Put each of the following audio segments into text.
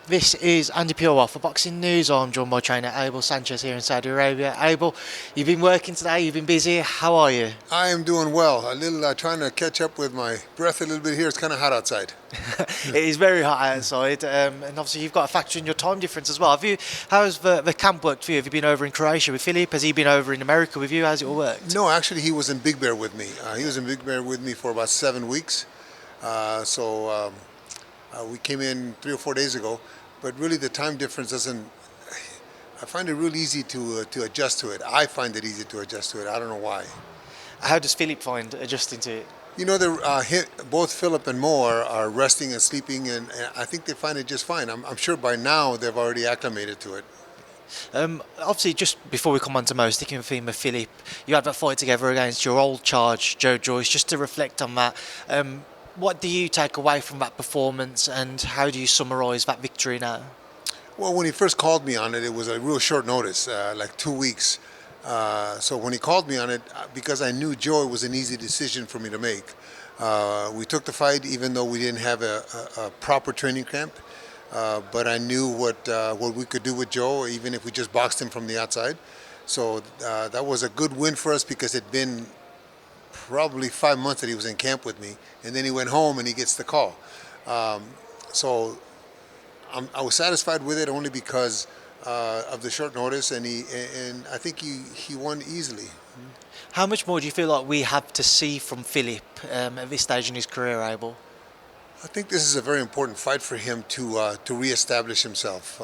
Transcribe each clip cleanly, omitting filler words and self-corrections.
This is Andi Purewal for Boxing News. I'm joined by trainer Abel Sanchez here in Saudi Arabia. Abel, you've been working today, you've been busy. How are you? I am doing well. A little trying to catch up with my breath a little bit here. It's kind of hot outside. It is very hot outside, and obviously you've got to factor in your time difference as well. How's the camp worked for you? Have you been over in Croatia with Philip? Has he been over in America with you? How's it all worked? No, actually, he was in Big Bear with me. He was in Big Bear with me for about 7 weeks. We came in 3 or 4 days ago. But really, the time difference doesn't. I find it real easy to adjust to it. I find it easy to adjust to it. I don't know why. How does Philip find adjusting to it? You know, both Philip and Mo are resting and sleeping, and I think they find it just fine. I'm sure by now they've already acclimated to it. Obviously, just before we come on to Mo, sticking with the theme of Philip, you had that fight together against your old charge, Joyce. Just to reflect on that, what do you take away from that performance, and how do you summarise that victory now? Well, when he first called me on it, it was a real short notice, like 2 weeks. So when he called me on it, because I knew Joy was an easy decision for me to make, we took the fight even though we didn't have a proper training camp. But I knew what we could do with Joe, even if we just boxed him from the outside. So that was a good win for us because it'd been probably 5 months that he was in camp with me, and then he went home and he gets the call. So I was satisfied with it only because of the short notice, and I think he won easily. How much more do you feel like we have to see from Philip at this stage in his career, Abel? I think this is a very important fight for him to reestablish himself.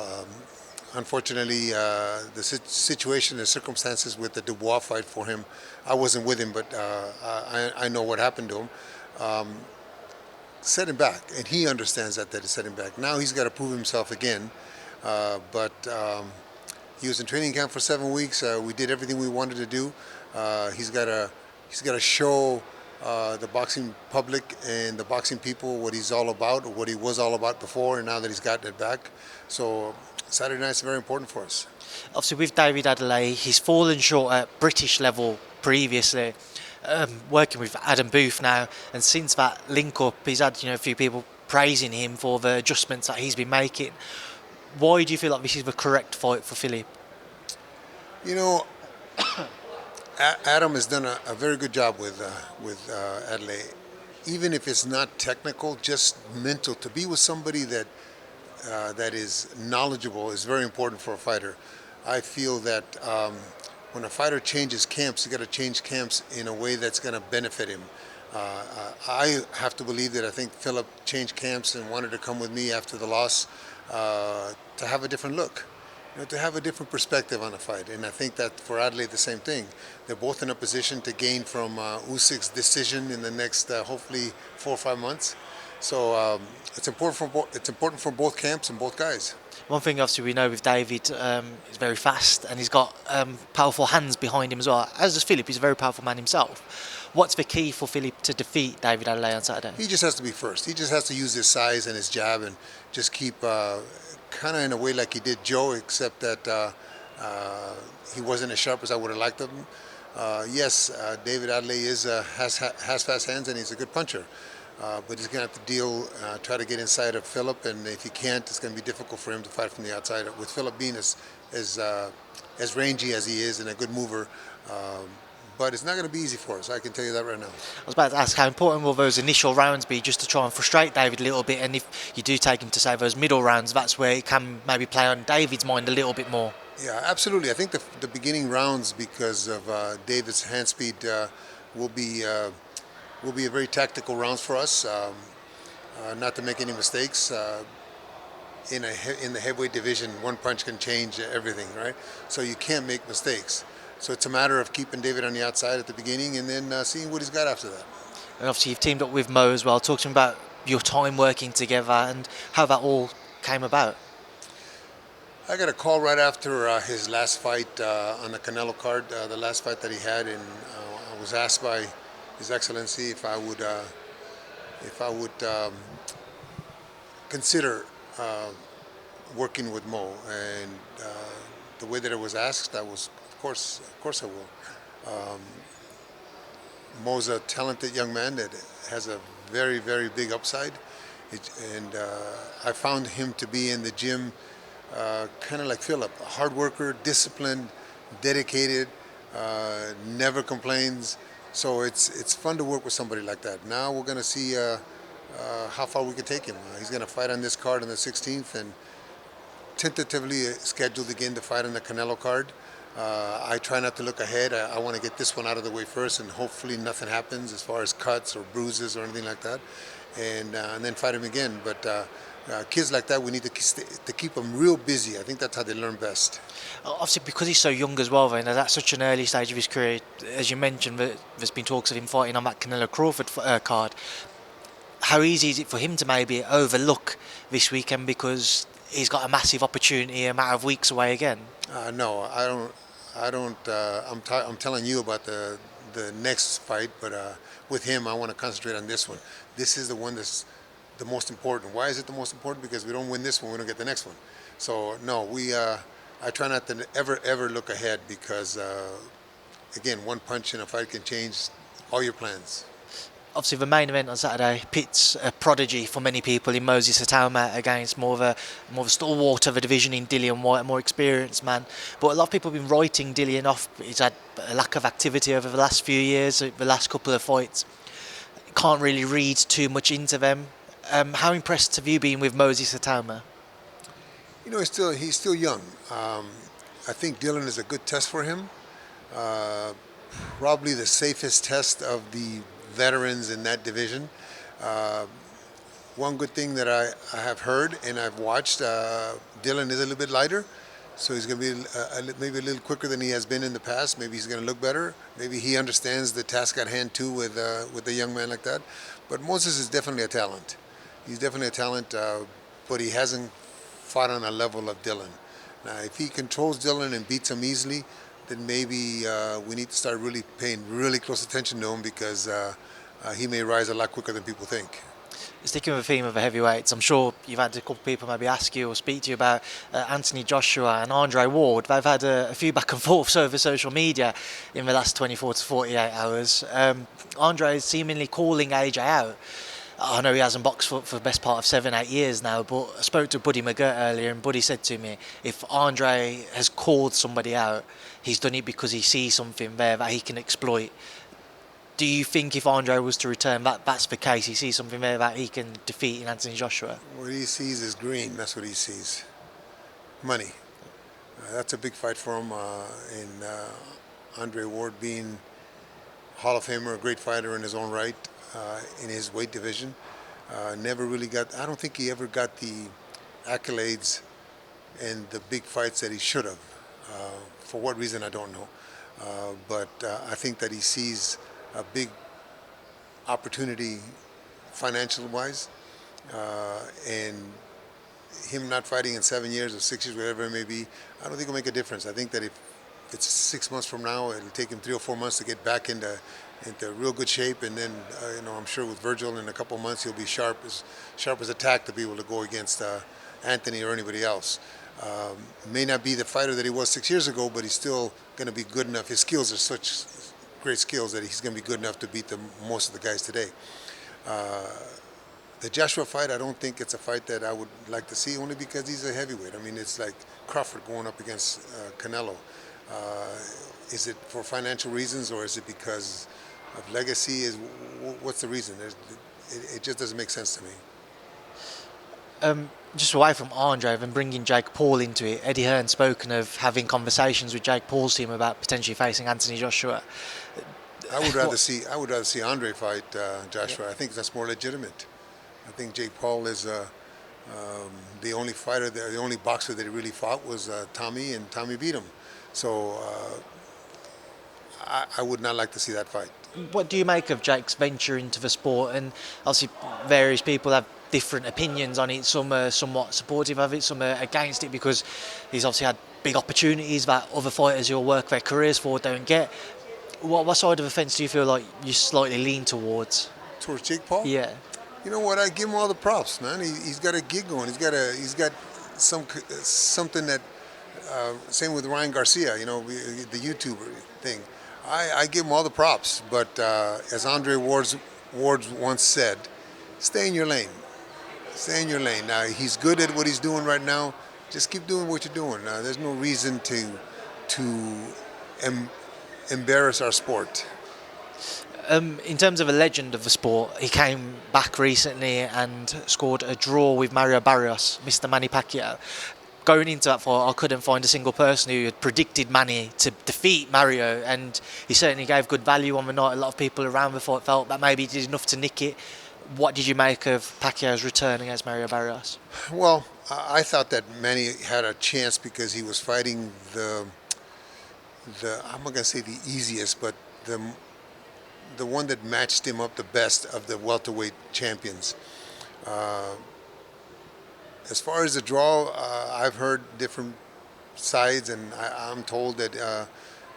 Unfortunately, the situation, the circumstances with the Dubois fight for him, I wasn't with him, but I know what happened to him. Set him back, and he understands that it set him back. Now he's got to prove himself again, but he was in training camp for 7 weeks. We did everything we wanted to do. He's got to show the boxing public and the boxing people what he's all about, or what he was all about before, and now that he's gotten it back. So Saturday night's very important for us. Obviously, with David Adeleye, he's fallen short at British level previously. Working with Adam Booth now, and since that link up, he's had a few people praising him for the adjustments that he's been making. Why do you feel like this is the correct fight for Philip? You know, Adam has done a very good job with Adeleye. Even if it's not technical, just mental. To be with somebody that is knowledgeable is very important for a fighter. I feel that when a fighter changes camps, you got to change camps in a way that's going to benefit him. I have to believe that I think Philip changed camps and wanted to come with me after the loss to have a different look, to have a different perspective on the fight. And I think that for Adeleye, the same thing. They're both in a position to gain from Usyk's decision in the next, hopefully, 4 or 5 months. So it's important for both camps and both guys. One thing, obviously, we know with David, he's very fast and he's got powerful hands behind him as well. As does Philip, he's a very powerful man himself. What's the key for Philip to defeat David Adeleye on Saturday? He just has to be first. He just has to use his size and his jab and just keep kind of in a way like he did Joe, except that he wasn't as sharp as I would have liked him. Yes, David Adeleye has fast hands and he's a good puncher. But he's going to have to try to get inside of Philip, and if he can't, it's going to be difficult for him to fight from the outside. With Philip being as rangy as he is and a good mover, but it's not going to be easy for us. I can tell you that right now. I was about to ask, how important will those initial rounds be just to try and frustrate David a little bit? And if you do take him to, say, those middle rounds, that's where it can maybe play on David's mind a little bit more. Yeah, absolutely. I think the beginning rounds, because of David's hand speed, will be a very tactical rounds for us, not to make any mistakes. In the heavyweight division, one punch can change everything, right? So you can't make mistakes. So it's a matter of keeping David on the outside at the beginning and then seeing what he's got after that. And obviously you've teamed up with Mo as well. Talk to me about your time working together and how that all came about. I got a call right after his last fight on the Canelo card, the last fight that he had, and I was asked by His Excellency if I would consider working with Mo, and the way that it was asked, I was, of course I will. Mo's a talented young man that has a very, very big upside, And I found him to be in the gym kind of like Philip, a hard worker, disciplined, dedicated, never complains. So it's fun to work with somebody like that. Now we're going to see how far we can take him. He's going to fight on this card on the 16th and tentatively scheduled again to fight on the Canelo card. I try not to look ahead. I want to get this one out of the way first, and hopefully nothing happens as far as cuts or bruises or anything like that, and then fight him again. But kids like that, we need to keep them real busy. I think that's how they learn best. Obviously, because he's so young as well, then at such an early stage of his career, as you mentioned, there's been talks of him fighting on that Canelo-Crawford card. How easy is it for him to maybe overlook this weekend because he's got a massive opportunity a matter of weeks away again? No, I don't. I'm telling you about the next fight, but with him, I want to concentrate on this one. This is the one that's the most important. Why is it the most important? Because we don't win this one, we don't get the next one. So no, I try not to ever look ahead because again, one punch in a fight can change all your plans. Obviously, the main event on Saturday pits a prodigy for many people in Moses Itauma against more of a stalwart of a division in Dillian Whyte, a more experienced man. But a lot of people have been writing Dillian off. He's had a lack of activity over the last few years, the last couple of fights. Can't really read too much into them. How impressed have you been with Moses Itauma? You know, he's still young. I think Dylan is a good test for him. Probably the safest test of the veterans in that division. One good thing that I have heard and I've watched, Dylan is a little bit lighter, so he's going to be maybe a little quicker than he has been in the past. Maybe he's going to look better. Maybe he understands the task at hand too with a young man like that. But Moses is definitely a talent. He's definitely a talent, but he hasn't fought on a level of Dylan. Now, if he controls Dylan and beats him easily, then maybe we need to start really paying really close attention to him because he may rise a lot quicker than people think. Sticking with the theme of the heavyweights, I'm sure you've had a couple of people maybe ask you or speak to you about Anthony Joshua and Andre Ward. They've had a few back and forths over social media in the last 24 to 48 hours. Andre is seemingly calling AJ out. I know he hasn't boxed for the best part of 7-8 years now, but I spoke to Buddy McGirt earlier, and Buddy said to me, if Andre has called somebody out, he's done it because he sees something there that he can exploit. Do you think if Andre was to return, that's the case? He sees something there that he can defeat in Anthony Joshua? What he sees is green. That's what he sees. Money. That's a big fight for him. And Andre Ward being Hall of Famer, a great fighter in his own right, in his weight division. Never really got, I don't think he ever got the accolades and the big fights that he should have. For what reason, I don't know. But I think that he sees a big opportunity financial-wise, and him not fighting in 7 years or 6 years, whatever it may be, I don't think it'll make a difference. I think that if it's 6 months from now, it'll take him 3 or 4 months to get back into real good shape, and then I'm sure with Virgil in a couple of months he'll be sharp as a tack to be able to go against Anthony or anybody else. May not be the fighter that he was 6 years ago, but he's still going to be good enough. His skills are such great skills that he's going to be good enough to beat most of the guys today. The Joshua fight, I don't think it's a fight that I would like to see, only because he's a heavyweight. I mean, it's like Crawford going up against Canelo. Is it for financial reasons, or is it because of legacy? What's the reason? It just doesn't make sense to me. Just away from Andre and bringing Jake Paul into it, Eddie Hearn's spoken of having conversations with Jake Paul's team about potentially facing Anthony Joshua. I would rather see Andre fight Joshua. Yeah. I think that's more legitimate. I think Jake Paul is the only fighter, the only boxer that he really fought was Tommy, and Tommy beat him. So I would not like to see that fight. What do you make of Jake's venture into the sport? And obviously various people have different opinions on it. Some are somewhat supportive of it, some are against it because he's obviously had big opportunities that other fighters who'll work their careers for don't get. What side of the fence do you feel like you slightly lean towards? Towards Jake Paul? Yeah. You know what? I give him all the props, man. He's got a gig going. He's got something that. Same with Ryan Garcia. You know, the YouTuber thing. I give him all the props, but as Andre Ward once said, stay in your lane. Stay in your lane. He's good at what he's doing right now. Just keep doing what you're doing. There's no reason to em- embarrass our sport. In terms of a legend of the sport, he came back recently and scored a draw with Mario Barrios, Mr. Manny Pacquiao. Going into that fight, I couldn't find a single person who had predicted Manny to defeat Mario, and he certainly gave good value on the night. A lot of people around the fight felt that maybe he did enough to nick it. What did you make of Pacquiao's return against Mario Barrios? Well, I thought that Manny had a chance because he was fighting I'm not gonna say the easiest, but the one that matched him up the best of the welterweight champions. As far as the draw, I've heard different sides, and I'm told that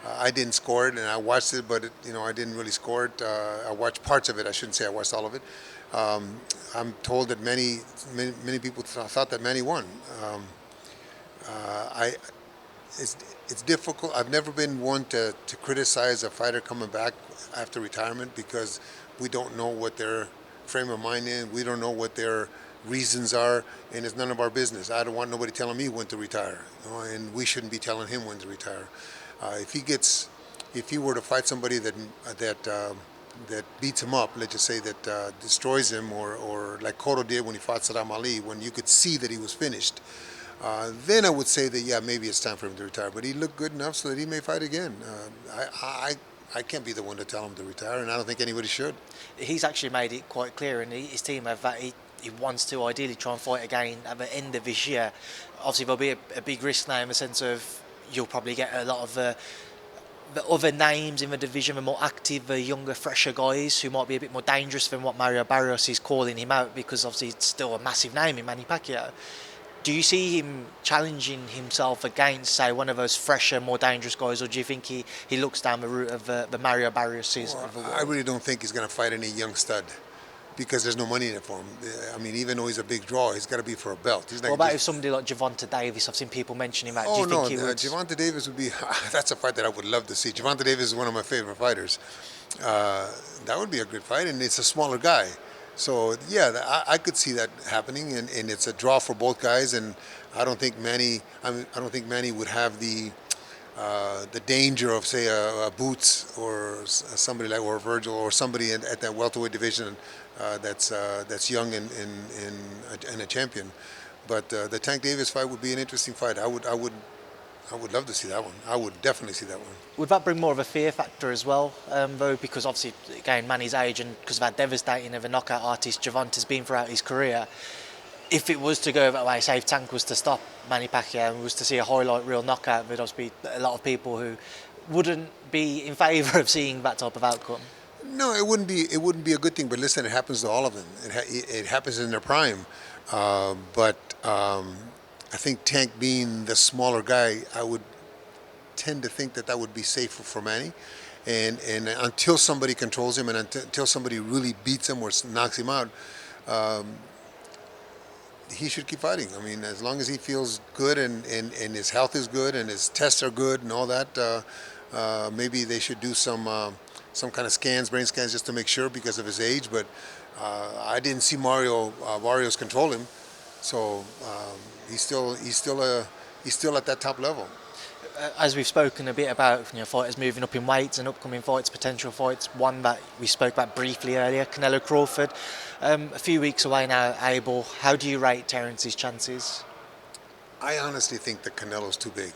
I didn't score it, and I watched it, but I didn't really score it. I watched parts of it. I shouldn't say I watched all of it. I'm told that many people thought that Manny won. It's difficult. I've never been one to criticize a fighter coming back after retirement because we don't know what their frame of mind is. We don't know what their reasons are, and it's none of our business. I don't want nobody telling me when to retire, and we shouldn't be telling him when to retire. If he were to fight somebody that beats him up, let's just say that destroys him, or like Cotto did when he fought Saddam Ali, when you could see that he was finished, then I would say that yeah, maybe it's time for him to retire. But he looked good enough so that he may fight again. I can't be the one to tell him to retire, and I don't think anybody should. He's actually made it quite clear, and his team have that he wants to ideally try and fight again at the end of this year. Obviously, there'll be a big risk now in the sense of you'll probably get a lot of the other names in the division, the more active, the younger, fresher guys who might be a bit more dangerous than what Mario Barrios is calling him out, because obviously it's still a massive name in Manny Pacquiao. Do you see him challenging himself against, say, one of those fresher, more dangerous guys, or do you think he looks down the route of the Mario Barrios season of the world? I really don't think he's going to fight any young stud, because there's no money in it for him. I mean, even though he's a big draw, he's got to be for a belt. What about if somebody like Gervonta Davis? I've seen people mentioning that. Oh, do you think he would? Gervonta Davis would be. That's a fight that I would love to see. Gervonta Davis is one of my favorite fighters. That would be a good fight, and it's a smaller guy. So yeah, I could see that happening, and it's a draw for both guys. And I don't think Manny would have the danger of, say, a Boots or somebody like, or Virgil, or somebody at that welterweight division that's young and a champion. But the Tank Davis fight would be an interesting fight. I would love to see that one. I would definitely see that one. Would that bring more of a fear factor as well, though? Because obviously, again, Manny's age, and because of how devastating of a knockout artist Gervonta's been throughout his career, if it was to go that way, say if Tank was to stop Manny Pacquiao and was to see a highlight reel knockout, there'd obviously be a lot of people who wouldn't be in favour of seeing that type of outcome. No, it wouldn't be. It wouldn't be a good thing. But listen, it happens to all of them. It happens in their prime. But I think Tank being the smaller guy, I would tend to think that would be safer for Manny. And until somebody controls him, and until somebody really beats him or knocks him out, he should keep fighting. I mean, as long as he feels good and his health is good and his tests are good and all that, maybe they should do some kind of brain scans, just to make sure because of his age. But I didn't see Mario Barrios control him, so he's still at that top level. As we've spoken a bit about, fighters moving up in weights and upcoming fights, potential fights. One that we spoke about briefly earlier, Canelo-Crawford. A few weeks away now, Abel. How do you rate Terence's chances? I honestly think that Canelo's too big.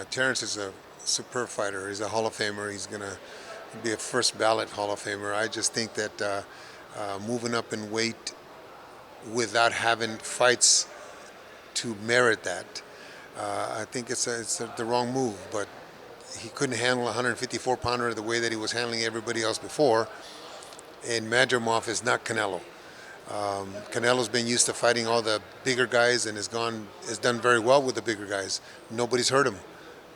Terence is a superb fighter. He's a Hall of Famer. He's going to be a first ballot Hall of Famer. I just think that moving up in weight without having fights to merit that, I think it's the wrong move. But he couldn't handle a 154-pounder the way that he was handling everybody else before. And Madrimov is not Canelo. Canelo's been used to fighting all the bigger guys and has done very well with the bigger guys. Nobody's hurt him.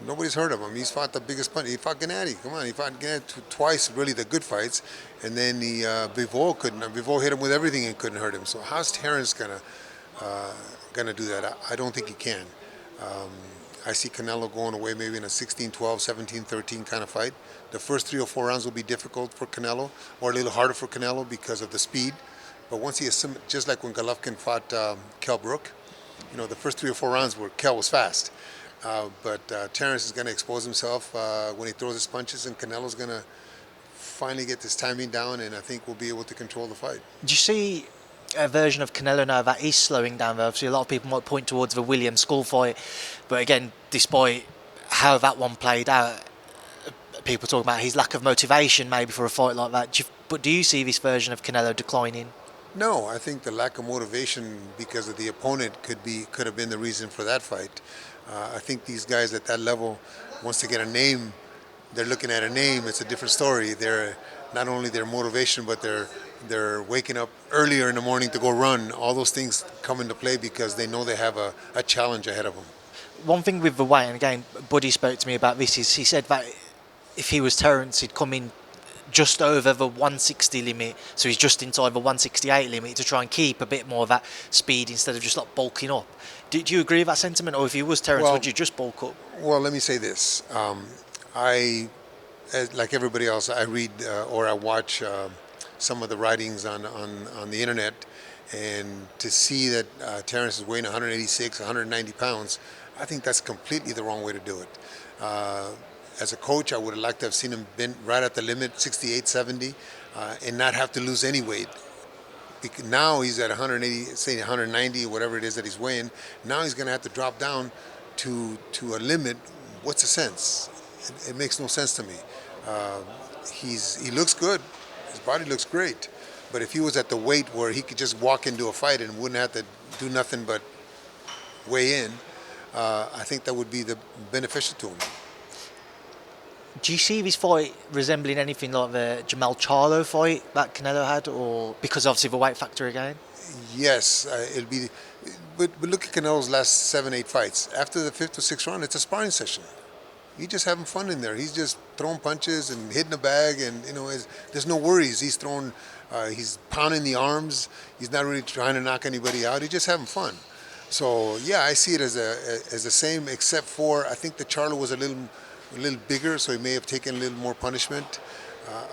I mean, he's fought the biggest punch. He fought Gennady. Come on, he fought Gennady twice, really the good fights. And then Bivol hit him with everything and couldn't hurt him. So how's Terence gonna do that? I don't think he can. I see Canelo going away maybe in a 16-12, 17-13 kind of fight. The first 3 or 4 rounds will be difficult for Canelo, or a little harder for Canelo because of the speed. But once he assimilates, just like when Golovkin fought Kell Brook, the first 3 or 4 rounds where Kell was fast. But Terence is going to expose himself when he throws his punches, and Canelo's going to finally get this timing down, and I think we'll be able to control the fight. Do you see a version of Canelo now that is slowing down? Obviously, a lot of people might point towards the Williams Skull fight, but again, despite how that one played out, people talk about his lack of motivation maybe for a fight like that. But do you see this version of Canelo declining? No, I think the lack of motivation because of the opponent could have been the reason for that fight. I think these guys at that level, once they get a name, they're looking at a name. It's a different story. They're not only their motivation, but they're waking up earlier in the morning to go run. All those things come into play because they know they have a challenge ahead of them. One thing with the weight, and again, Buddy spoke to me about this, is he said that if he was Terence, he'd come in just over the 160 limit, so he's just inside the 168 limit to try and keep a bit more of that speed instead of just like bulking up. Do you agree with that sentiment, or if you was Terence, would you just bulk up? Well, let me say this. Like everybody else, I read or I watch some of the writings on the internet, and to see that Terence is weighing 186, 190 pounds, I think that's completely the wrong way to do it. As a coach, I would have liked to have seen him been right at the limit, 68, 70, and not have to lose any weight. Now he's at 180, say 190, whatever it is that he's weighing. Now he's going to have to drop down to a limit. What's the sense? It makes no sense to me. He looks good. His body looks great. But if he was at the weight where he could just walk into a fight and wouldn't have to do nothing but weigh in, I think that would be beneficial to him. Do you see this fight resembling anything like the Jamal Charlo fight that Canelo had, or because obviously the weight factor again? Yes, it'll be. But look at Canelo's last 7, 8 fights. After the 5th or 6th round, it's a sparring session. He's just having fun in there. He's just throwing punches and hitting the bag, and there's no worries. He's throwing, he's pounding the arms. He's not really trying to knock anybody out. He's just having fun. So yeah, I see it as the same, except for I think the Charlo was a little bigger, so he may have taken a little more punishment.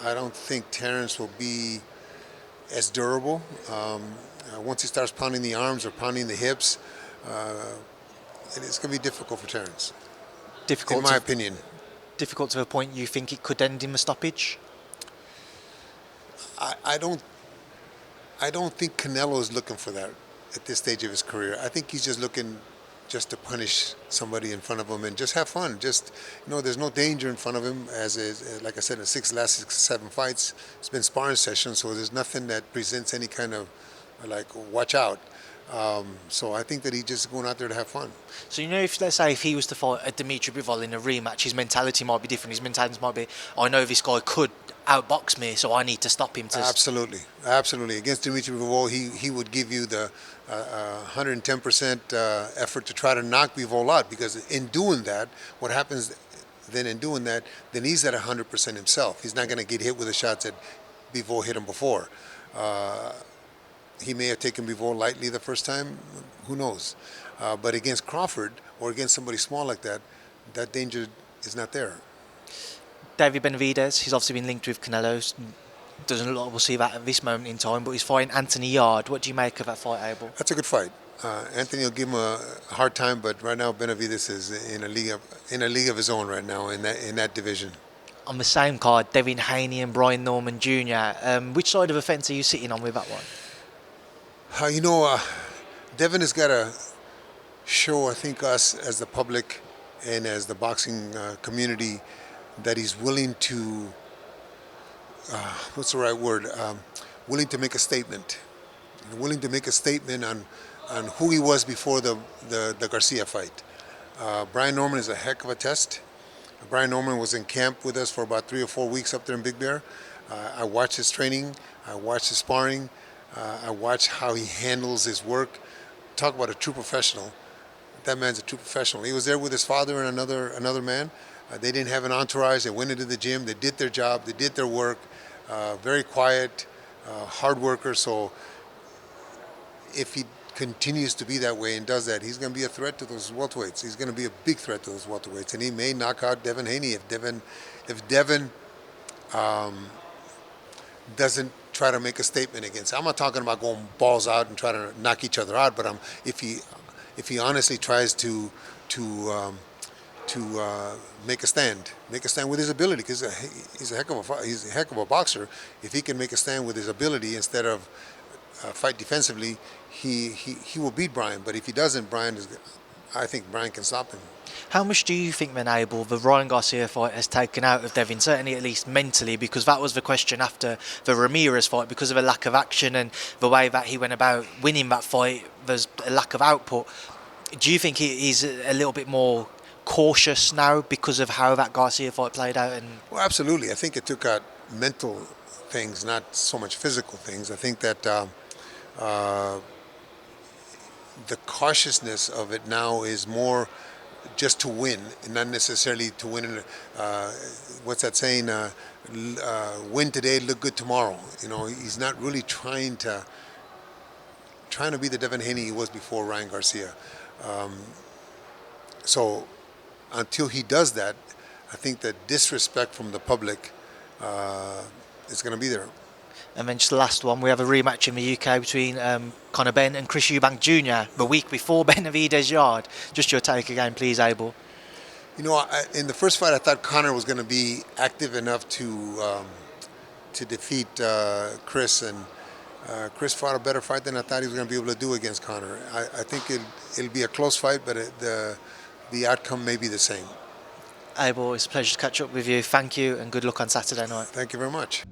I don't think Terence will be as durable. Once he starts pounding the arms or pounding the hips, it's going to be difficult for Terence. Difficult, in my opinion. Difficult to a point you think it could end in a stoppage? I don't think Canelo is looking for that at this stage of his career. I think he's just looking just to punish somebody in front of him and just have fun. Just, there's no danger in front of him. Like I said, in the last 6 or 7 fights, it's been sparring sessions, so there's nothing that presents any kind of watch out. So I think that he's just going out there to have fun. So if let's say if he was to fight a Dimitri Bivol in a rematch, his mentality might be different. His mentality might be, I know this guy could outbox me, so I need to stop him. Absolutely. Against Dimitri Bivol, he would give you the 110% effort to try to knock Bivol out, because in doing that, what happens then then he's at 100% himself. He's not going to get hit with the shots that Bivol hit him before. He may have taken Bivol lightly the first time, who knows? But against Crawford or against somebody small like that, that danger is not there. David Benavidez, he's obviously been linked with Canelo. Doesn't look like we'll see that at this moment in time, but he's fighting Haney-Yarde. What do you make of that fight, Abel? That's a good fight. Anthony will give him a hard time, but right now Benavidez is in a league of his own right now in that division. On the same card, Devin Haney and Haney-Norman Jr. Which side of the fence are you sitting on with that one? Devin has got to show, I think, us as the public and as the boxing community that he's willing to, what's the right word? Willing to make a statement. Willing to make a statement on who he was before the Garcia fight. Brian Norman is a heck of a test. Brian Norman was in camp with us for about 3 or 4 weeks up there in Big Bear. I watched his training. I watched his sparring. I watch how he handles his work. Talk about a true professional. That man's a true professional. He was there with his father and another man. They didn't have an entourage. They went into the gym. They did their job. They did their work. Very quiet, hard worker. So if he continues to be that way and does that, he's going to be a threat to those welterweights. He's going to be a big threat to those welterweights, and he may knock out Devin Haney if Devin doesn't try to make a statement against. I'm not talking about going balls out and try to knock each other out, but if he honestly tries to make a stand with his ability, because he's a heck of a boxer. If he can make a stand with his ability instead of fight defensively, he will beat Brian. But if he doesn't, I think Brian can stop him. How much do you think then, Abel, the Ryan Garcia fight has taken out of Devin, certainly at least mentally, because that was the question after the Ramirez fight, because of a lack of action and the way that he went about winning that fight, there's a lack of output. Do you think he's a little bit more cautious now because of how that Garcia fight played out? Well, absolutely. I think it took out mental things, not so much physical things. I think that the cautiousness of it now is more just to win, and not necessarily to win. What's that saying? Win today, look good tomorrow. He's not really trying to be the Devin Haney he was before Ryan Garcia. So until he does that, I think the disrespect from the public is going to be there. And then just the last one, we have a rematch in the UK between Benn and Eubank Jr. the week before Benavidez-Yarde. Just your take again, please, Abel. In the first fight, I thought Conor was going to be active enough to defeat Chris, and Chris fought a better fight than I thought he was going to be able to do against Conor. I think it'll be a close fight, but the outcome may be the same. Abel, it's a pleasure to catch up with you. Thank you, and good luck on Saturday night. Thank you very much.